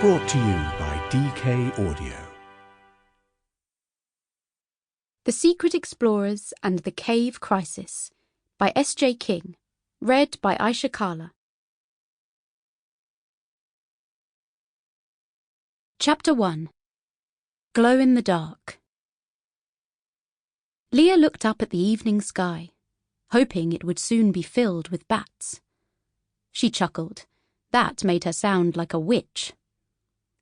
Brought to you by DK Audio. The Secret Explorers and the Cave Crisis by S.J. King. Read by Aysha. Chapter 1. Glow in the Dark. Leah looked up at the evening sky, hoping it would soon be filled with bats. She chuckled. That made her sound like a witch.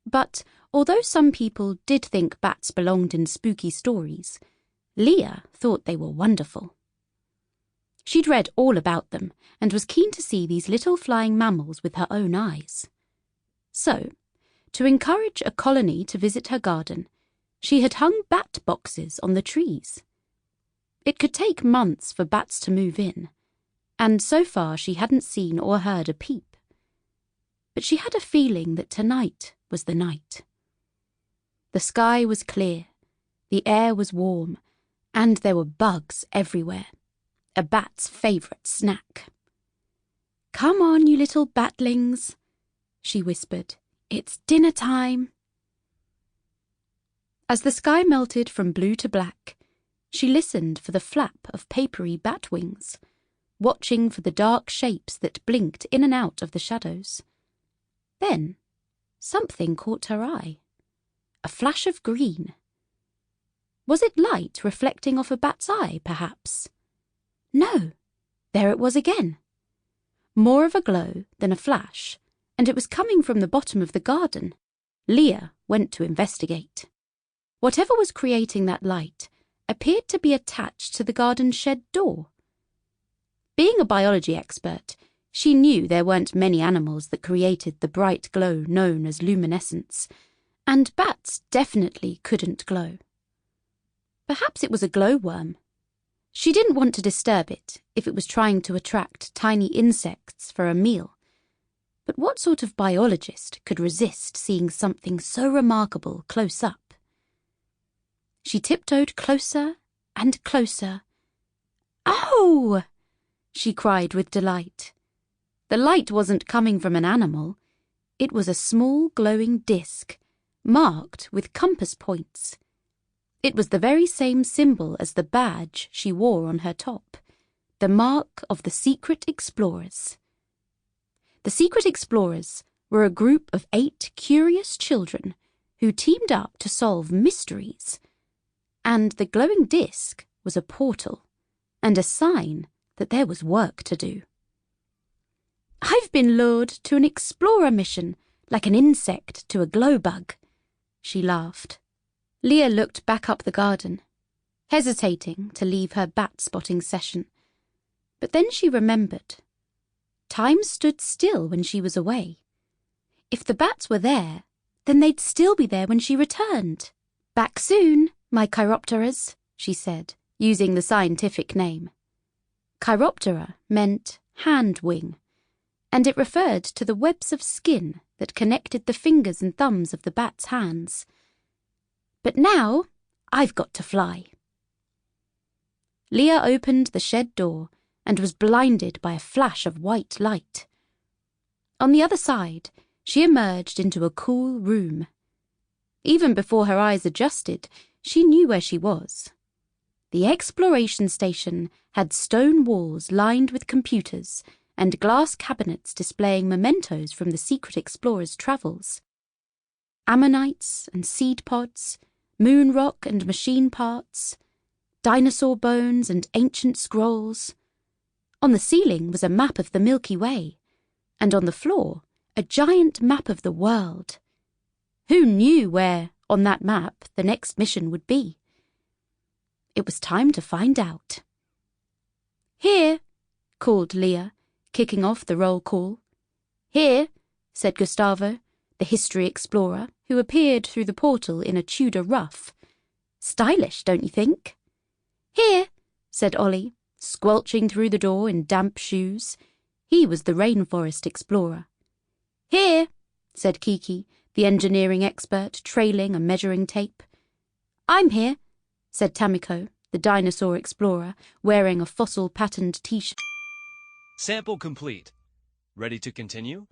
But although some people did think bats belonged in spooky stories, Leah thought they were wonderful. She'd read all about them and was keen to see these little flying mammals with her own eyes. So, to encourage a colony to visit her garden, she had hung bat boxes on the trees. It could take months for bats to move in, and so far she hadn't seen or heard a peep. But she had a feeling that tonight was the night. The sky was clear, the air was warm, and there were bugs everywhere, a bat's favourite snack. "Come on, you little batlings," she whispered. "It's dinner time." As the sky melted from blue to black, she listened for the flap of papery bat wings, watching for the dark shapes that blinked in and out of the shadows. Then, something caught her eye. A flash of green. Was it light reflecting off a bat's eye, perhaps? No, there it was again. More of a glow than a flash, and it was coming from the bottom of the garden. Leah went to investigate. Whatever was creating that light appeared to be attached to the garden shed door. Being a biology expert, she knew there weren't many animals that created the bright glow known as luminescence, and bats definitely couldn't glow. Perhaps it was a glowworm. She didn't want to disturb it if it was trying to attract tiny insects for a meal. But what sort of biologist could resist seeing something so remarkable close up? She tiptoed closer and closer. "Oh!" she cried with delight. The light wasn't coming from an animal. It was a small glowing disc, marked with compass points. It was the very same symbol as the badge she wore on her top, the mark of the Secret Explorers. The Secret Explorers were a group of 8 curious children who teamed up to solve mysteries. And the glowing disc was a portal and a sign that there was work to do. "I've been lured to an explorer mission, like an insect to a glowbug," she laughed. Leah looked back up the garden, hesitating to leave her bat-spotting session. But then she remembered. Time stood still when she was away. If the bats were there, then they'd still be there when she returned. "Back soon, my chiropterers," she said, using the scientific name. Chiroptera meant hand wing, and it referred to the webs of skin that connected the fingers and thumbs of the bat's hands. "But now, I've got to fly." Leah opened the shed door and was blinded by a flash of white light. On the other side, she emerged into a cool room. Even before her eyes adjusted, she knew where she was. The exploration station had stone walls lined with computers and glass cabinets displaying mementos from the Secret Explorers' travels. Ammonites and seed pods, moon rock and machine parts, dinosaur bones and ancient scrolls. On the ceiling was a map of the Milky Way, and on the floor a giant map of the world. Who knew where, on that map, the next mission would be? It was time to find out. "Here," called Leah, kicking off the roll call. "Here," said Gustavo, the history explorer, who appeared through the portal in a Tudor ruff. "Stylish, don't you think?" "Here," said Ollie, squelching through the door in damp shoes. He was the rainforest explorer. "Here," said Kiki, the engineering expert, trailing a measuring tape. "I'm here," said Tamiko, the dinosaur explorer, wearing a fossil-patterned t-shirt. Sample complete. Ready to continue?